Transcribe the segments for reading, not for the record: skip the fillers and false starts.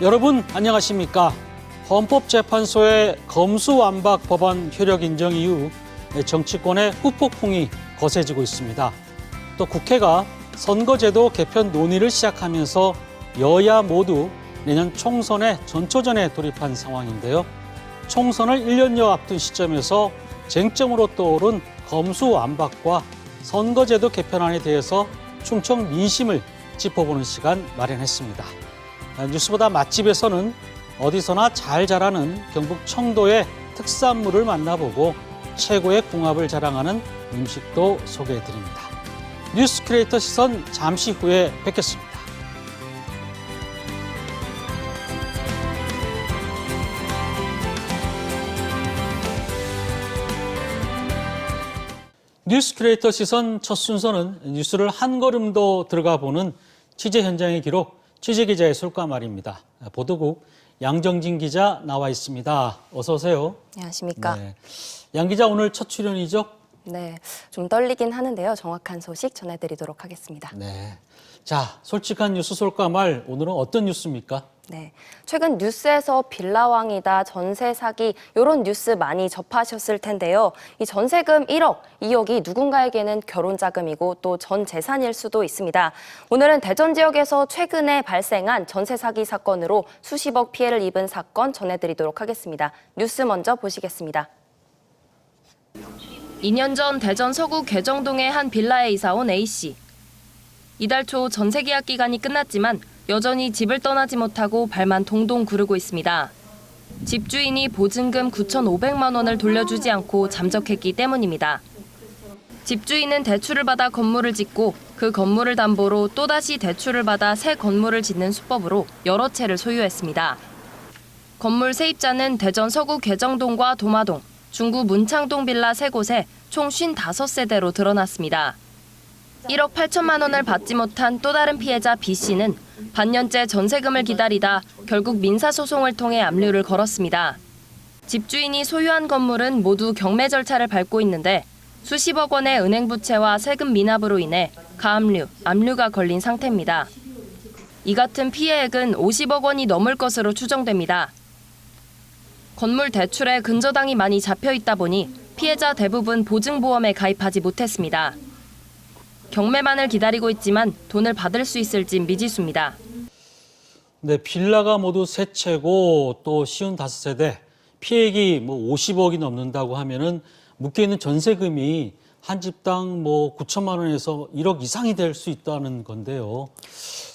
여러분 안녕하십니까? 헌법재판소의 검수완박 법안 효력 인정 이후 정치권의 후폭풍이 거세지고 있습니다. 또 국회가 선거제도 개편 논의를 시작하면서 여야 모두 내년 총선의 전초전에 돌입한 상황인데요. 총선을 1년여 앞둔 시점에서 쟁점으로 떠오른 검수완박과 선거제도 개편안에 대해서 충청 민심을 짚어보는 시간 마련했습니다. 뉴스보다 맛집에서는 어디서나 잘 자라는 경북 청도의 특산물을 만나보고 최고의 궁합을 자랑하는 음식도 소개해드립니다. 뉴스 크리에이터 시선 잠시 후에 뵙겠습니다. 뉴스 크리에이터 시선 첫 순서는 뉴스를 한 걸음 더 들어가 보는 취재 현장의 기록, 취재기자의 술과말입니다. 보도국 양정진 기자 나와 있습니다. 어서 오세요. 안녕하십니까. 네. 양 기자 오늘 첫 출연이죠? 네, 좀 떨리긴 하는데요. 정확한 소식 전해드리도록 하겠습니다. 네. 자, 솔직한 뉴스 솔과말, 오늘은 어떤 뉴스입니까? 네, 최근 뉴스에서 빌라왕이다, 전세 사기 이런 뉴스 많이 접하셨을 텐데요. 이 전세금 1억, 2억이 누군가에게는 결혼 자금이고 또 전 재산일 수도 있습니다. 오늘은 대전 지역에서 최근에 발생한 전세 사기 사건으로 수십억 피해를 입은 사건 전해드리도록 하겠습니다. 뉴스 먼저 보시겠습니다. 2년 전 대전 서구 괴정동의 한 빌라에 이사온 A씨. 이달 초 전세 계약 기간이 끝났지만 여전히 집을 떠나지 못하고 발만 동동 구르고 있습니다. 집주인이 보증금 9,500만 원을 돌려주지 않고 잠적했기 때문입니다. 집주인은 대출을 받아 건물을 짓고 그 건물을 담보로 또다시 대출을 받아 새 건물을 짓는 수법으로 여러 채를 소유했습니다. 건물 세입자는 대전 서구 괴정동과 도마동, 중구 문창동 빌라 3곳에 총 55세대로 드러났습니다. 1억 8천만 원을 받지 못한 또 다른 피해자 B씨는 반년째 전세금을 기다리다 결국 민사소송을 통해 압류를 걸었습니다. 집주인이 소유한 건물은 모두 경매 절차를 밟고 있는데 수십억 원의 은행 부채와 세금 미납으로 인해 가압류, 압류가 걸린 상태입니다. 이 같은 피해액은 50억 원이 넘을 것으로 추정됩니다. 건물 대출에 근저당이 많이 잡혀 있다 보니 피해자 대부분 보증보험에 가입하지 못했습니다. 경매만을 기다리고 있지만 돈을 받을 수 있을진 미지수입니다. 네, 빌라가 모두 3채고 또 55세대, 피해액이 50억이 넘는다고 하면은 묶여있는 전세금이 한 집당 9천만 원에서 1억 이상이 될 수 있다는 건데요.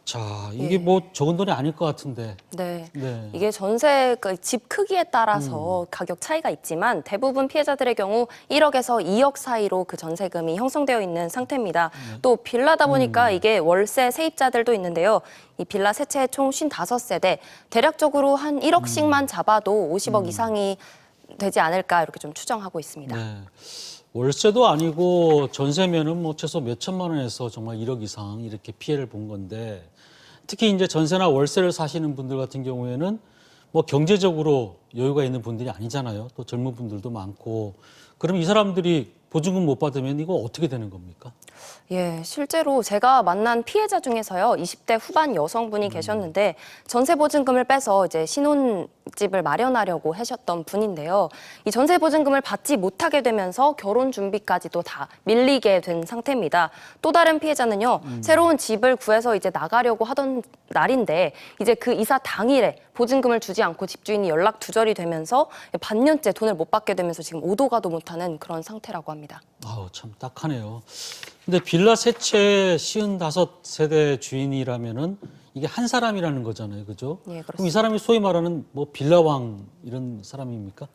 자, 이게 적은 돈이 아닐 것 같은데. 네. 네. 이게 전세 집 크기에 따라서 가격 차이가 있지만 대부분 피해자들의 경우 1억에서 2억 사이로 그 전세금이 형성되어 있는 상태입니다. 또 빌라다 보니까 이게 월세 세입자들도 있는데요. 이 빌라 세 채 총 55세대, 대략적으로 한 1억씩만 잡아도 50억 이상이 되지 않을까 이렇게 좀 추정하고 있습니다. 네. 월세도 아니고 전세면은 최소 몇 천만 원에서 정말 1억 이상 이렇게 피해를 본 건데, 특히 이제 전세나 월세를 사시는 분들 같은 경우에는 경제적으로 여유가 있는 분들이 아니잖아요. 또 젊은 분들도 많고. 그럼 이 사람들이 보증금 못 받으면 이거 어떻게 되는 겁니까? 예, 실제로 제가 만난 피해자 중에서요, 20대 후반 여성분이 계셨는데 전세 보증금을 빼서 이제 신혼집을 마련하려고 하셨던 분인데요. 이 전세 보증금을 받지 못하게 되면서 결혼 준비까지도 다 밀리게 된 상태입니다. 또 다른 피해자는요, 새로운 집을 구해서 이제 나가려고 하던 날인데 이제 그 이사 당일에 보증금을 주지 않고 집주인이 연락 두절이 되면서 반년째 돈을 못 받게 되면서 지금 오도 가도 못하는 그런 상태라고 합니다. 아우, 참 딱하네요. 근데 빌라 세 채 55세대 주인이라면은 이게 한 사람이라는 거잖아요. 그죠? 예, 그렇습니다. 그럼 이 사람이 소위 말하는 빌라왕 이런 사람입니까?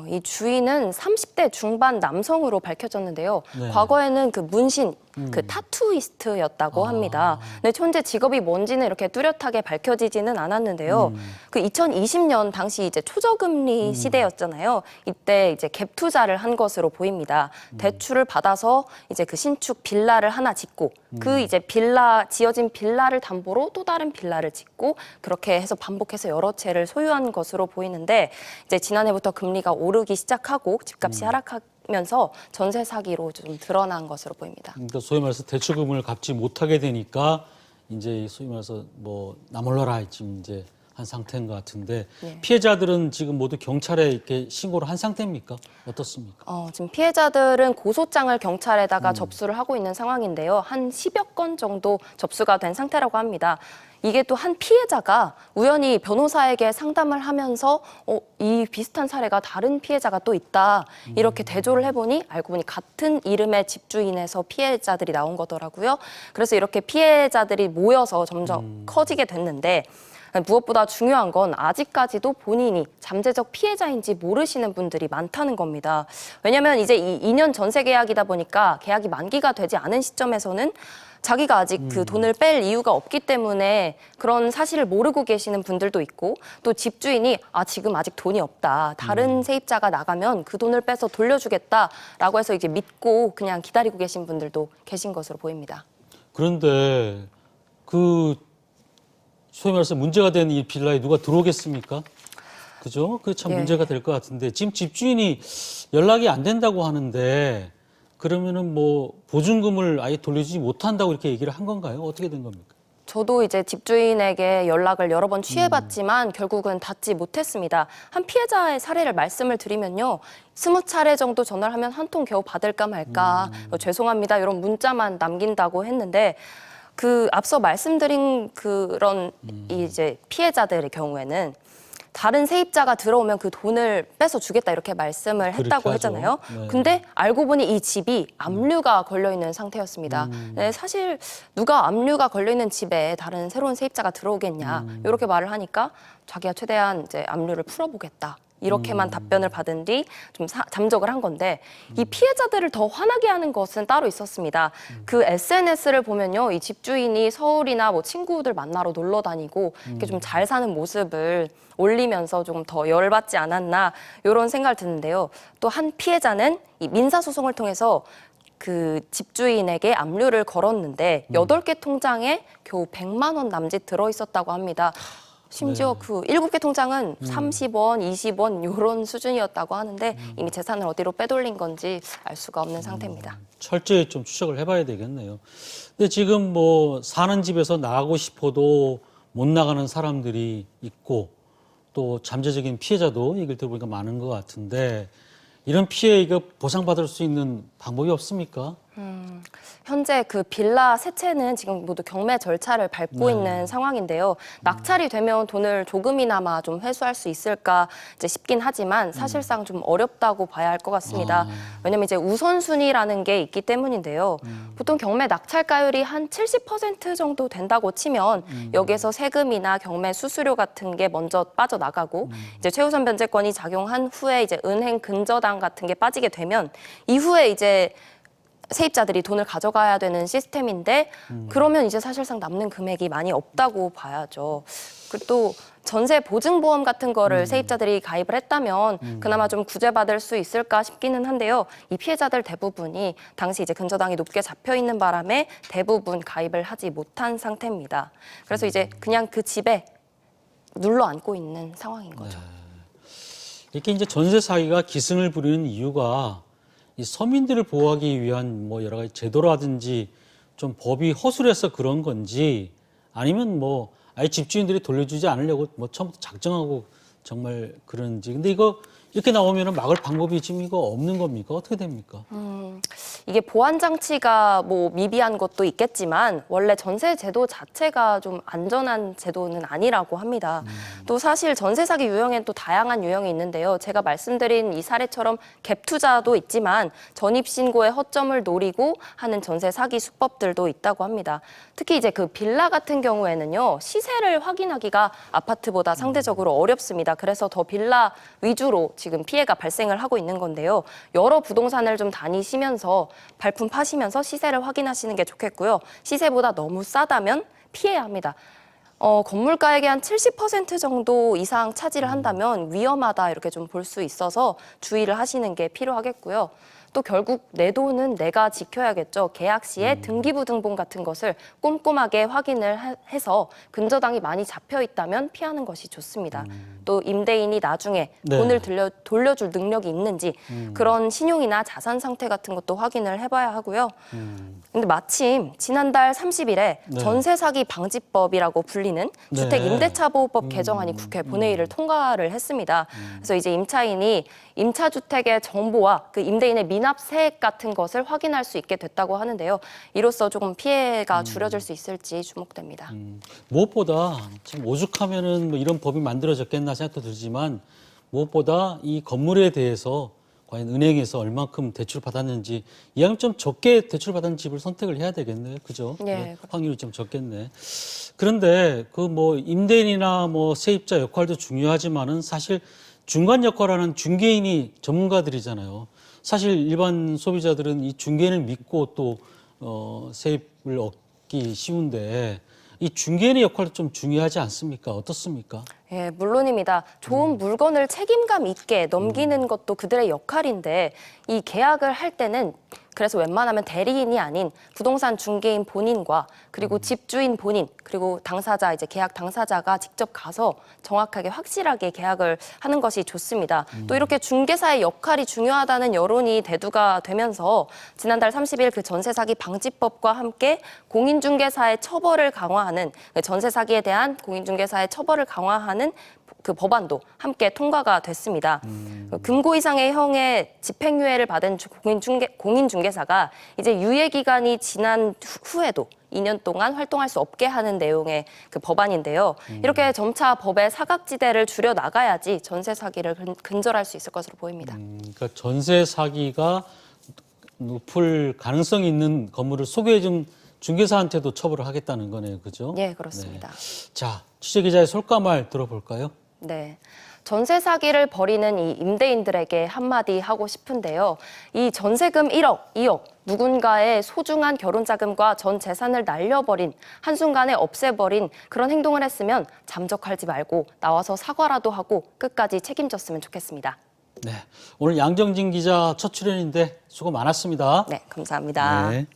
이 주인은 30대 중반 남성으로 밝혀졌는데요. 네. 과거에는 그 문신, 그 타투이스트였다고 합니다. 근데 현재 직업이 뭔지는 이렇게 뚜렷하게 밝혀지지는 않았는데요. 그 2020년 당시 이제 초저금리 시대였잖아요. 이때 이제 갭 투자를 한 것으로 보입니다. 대출을 받아서 이제 그 신축 빌라를 하나 짓고 그 이제 지어진 빌라를 담보로 또 다른 빌라를 짓고 그렇게 해서 반복해서 여러 채를 소유한 것으로 보이는데 이제 지난해부터 금리가 오르기 시작하고 집값이 하락하면서 전세 사기로 좀 드러난 것으로 보입니다. 그러니까 소위 말해서 대출금을 갚지 못하게 되니까 이제 소위 말해서 나몰라라 지금 이제 한 상태인 것 같은데 네. 피해자들은 지금 모두 경찰에 이렇게 신고를 한 상태입니까? 어떻습니까? 지금 피해자들은 고소장을 경찰에다가 접수를 하고 있는 상황인데요. 한 10여 건 정도 접수가 된 상태라고 합니다. 이게 또 한 피해자가 우연히 변호사에게 상담을 하면서 이 비슷한 사례가 다른 피해자가 또 있다. 이렇게 대조를 해보니 알고 보니 같은 이름의 집주인에서 피해자들이 나온 거더라고요. 그래서 이렇게 피해자들이 모여서 점점 커지게 됐는데 무엇보다 중요한 건 아직까지도 본인이 잠재적 피해자인지 모르시는 분들이 많다는 겁니다. 왜냐하면 이제 이 2년 전세 계약이다 보니까 계약이 만기가 되지 않은 시점에서는 자기가 아직 그 돈을 뺄 이유가 없기 때문에 그런 사실을 모르고 계시는 분들도 있고 또 집주인이 지금 아직 돈이 없다. 다른 세입자가 나가면 그 돈을 빼서 돌려주겠다라고 해서 이제 믿고 그냥 기다리고 계신 분들도 계신 것으로 보입니다. 그런데 그 소위 말해서 문제가 된 이 빌라에 누가 들어오겠습니까? 그죠? 그게 참 예. 문제가 될 것 같은데 지금 집주인이 연락이 안 된다고 하는데 그러면은 뭐 보증금을 아예 돌려주지 못한다고 이렇게 얘기를 한 건가요? 어떻게 된 겁니까? 저도 이제 집주인에게 연락을 여러 번 취해봤지만 결국은 닿지 못했습니다. 한 피해자의 사례를 말씀을 드리면요. 20차례 정도 전화를 하면 한 통 겨우 받을까 말까 죄송합니다 이런 문자만 남긴다고 했는데 그 앞서 말씀드린 그런 이제 피해자들의 경우에는 다른 세입자가 들어오면 그 돈을 뺏어 주겠다 이렇게 말씀을 했다고 하죠. 했잖아요. 네. 근데 알고 보니 이 집이 압류가 걸려 있는 상태였습니다. 네, 사실 누가 압류가 걸려 있는 집에 다른 새로운 세입자가 들어오겠냐 이렇게 말을 하니까 자기가 최대한 이제 압류를 풀어보겠다. 이렇게만 답변을 받은 뒤 좀 잠적을 한 건데 이 피해자들을 더 화나게 하는 것은 따로 있었습니다. 그 SNS를 보면요, 이 집주인이 서울이나 뭐 친구들 만나러 놀러 다니고 이렇게 좀 잘 사는 모습을 올리면서 조금 더 열받지 않았나 이런 생각을 드는데요. 또 한 피해자는 이 민사소송을 통해서 그 집주인에게 압류를 걸었는데 8개 통장에 겨우 100만 원 남짓 들어있었다고 합니다. 심지어 그 7개 통장은 30원, 20원 이런 수준이었다고 하는데 이미 재산을 어디로 빼돌린 건지 알 수가 없는 상태입니다. 철저히 좀 추적을 해봐야 되겠네요. 근데 지금 뭐 사는 집에서 나가고 싶어도 못 나가는 사람들이 있고 또 잠재적인 피해자도 얘기를 들어보니까 많은 것 같은데 이런 피해 이거 보상받을 수 있는 방법이 없습니까? 현재 그 빌라 세 채는 지금 모두 경매 절차를 밟고 있는 상황인데요. 낙찰이 되면 돈을 조금이나마 좀 회수할 수 있을까 이제 싶긴 하지만 사실상 좀 어렵다고 봐야 할 것 같습니다. 왜냐면 이제 우선순위라는 게 있기 때문인데요. 보통 경매 낙찰가율이 한 70% 정도 된다고 치면 여기에서 세금이나 경매 수수료 같은 게 먼저 빠져나가고 이제 최우선 변제권이 작용한 후에 이제 은행 근저당 같은 게 빠지게 되면 이후에 이제 세입자들이 돈을 가져가야 되는 시스템인데 그러면 이제 사실상 남는 금액이 많이 없다고 봐야죠. 그리고 또 전세 보증보험 같은 거를 세입자들이 가입을 했다면 그나마 좀 구제받을 수 있을까 싶기는 한데요. 이 피해자들 대부분이 당시 이제 근저당이 높게 잡혀 있는 바람에 대부분 가입을 하지 못한 상태입니다. 그래서 이제 그냥 그 집에 눌러 앉고 있는 상황인 거죠. 이렇게 이제 전세 사기가 기승을 부리는 이유가 이 서민들을 보호하기 위한 뭐 여러 가지 제도라든지 좀 법이 허술해서 그런 건지 아니면 뭐 아예 집주인들이 돌려주지 않으려고 뭐 처음부터 작정하고 정말 그런지. 근데 이거 이렇게 나오면은 막을 방법이 지금 이거 없는 겁니까? 어떻게 됩니까? 이게 보안 장치가 뭐 미비한 것도 있겠지만 원래 전세 제도 자체가 좀 안전한 제도는 아니라고 합니다. 또 사실 전세 사기 유형엔 또 다양한 유형이 있는데요. 제가 말씀드린 이 사례처럼 갭 투자도 있지만 전입 신고의 허점을 노리고 하는 전세 사기 수법들도 있다고 합니다. 특히 이제 그 빌라 같은 경우에는요. 시세를 확인하기가 아파트보다 상대적으로 어렵습니다. 그래서 더 빌라 위주로 지금 피해가 발생을 하고 있는 건데요. 여러 부동산을 좀 다니시면서 발품 파시면서 시세를 확인하시는 게 좋겠고요. 시세보다 너무 싸다면 피해야 합니다. 건물가액의 한 70% 정도 이상 차지를 한다면 위험하다 이렇게 좀 볼 수 있어서 주의를 하시는 게 필요하겠고요. 또 결국 내 돈은 내가 지켜야겠죠. 계약 시에 등기부 등본 같은 것을 꼼꼼하게 확인을 해서 근저당이 많이 잡혀 있다면 피하는 것이 좋습니다. 또 임대인이 나중에 네. 돈을 돌려줄 능력이 있는지 그런 신용이나 자산 상태 같은 것도 확인을 해봐야 하고요. 근데 마침 지난달 30일에 네. 전세 사기 방지법이라고 불리는 네. 주택 임대차 보호법 개정안이 국회 본회의를 통과를 했습니다. 그래서 이제 임차인이 임차 주택의 정보와 그 임대인의 미납 세액 같은 것을 확인할 수 있게 됐다고 하는데요. 이로써 조금 피해가 줄여질 수 있을지 주목됩니다. 무엇보다 참 오죽하면은 뭐 이런 법이 만들어졌겠나 생각도 들지만 무엇보다 이 건물에 대해서 과연 은행에서 얼만큼 대출 받았는지 이왕 좀 적게 대출 받은 집을 선택을 해야 되겠네요, 그죠? 네, 확률이 좀 적겠네. 그런데 그 뭐 임대인이나 뭐 세입자 역할도 중요하지만은 사실 중간 역할하는 중개인이 전문가들이잖아요. 사실 일반 소비자들은 이 중개인을 믿고 또 세입을 얻기 쉬운데 이 중개인의 역할도 좀 중요하지 않습니까? 어떻습니까? 예, 물론입니다. 좋은 물건을 책임감 있게 넘기는 것도 그들의 역할인데 이 계약을 할 때는 그래서 웬만하면 대리인이 아닌 부동산 중개인 본인과 그리고 집주인 본인 그리고 당사자 이제 계약 당사자가 직접 가서 정확하게 확실하게 계약을 하는 것이 좋습니다. 또 이렇게 중개사의 역할이 중요하다는 여론이 대두가 되면서 지난달 30일 그 전세 사기 방지법과 함께 공인중개사의 처벌을 강화하는 전세 사기에 대한 공인중개사의 처벌을 강화하는 그 법안도 함께 통과가 됐습니다. 금고 이상의 형의 집행유예를 받은 공인중개사가 이제 유예 기간이 지난 후에도 2년 동안 활동할 수 없게 하는 내용의 그 법안인데요. 이렇게 점차 법의 사각지대를 줄여 나가야지 전세 사기를 근절할 수 있을 것으로 보입니다. 그러니까 전세 사기가 높을 가능성이 있는 건물을 소개해준 중개사한테도 처벌을 하겠다는 거네요, 그죠? 네, 그렇습니다. 자, 취재기자의 솔까말 들어볼까요? 네. 전세 사기를 벌이는 이 임대인들에게 한마디 하고 싶은데요. 이 전세금 1억, 2억, 누군가의 소중한 결혼 자금과 전 재산을 날려버린, 한순간에 없애버린 그런 행동을 했으면 잠적하지 말고 나와서 사과라도 하고 끝까지 책임졌으면 좋겠습니다. 네. 오늘 양정진 기자 첫 출연인데 수고 많았습니다. 네, 감사합니다. 네.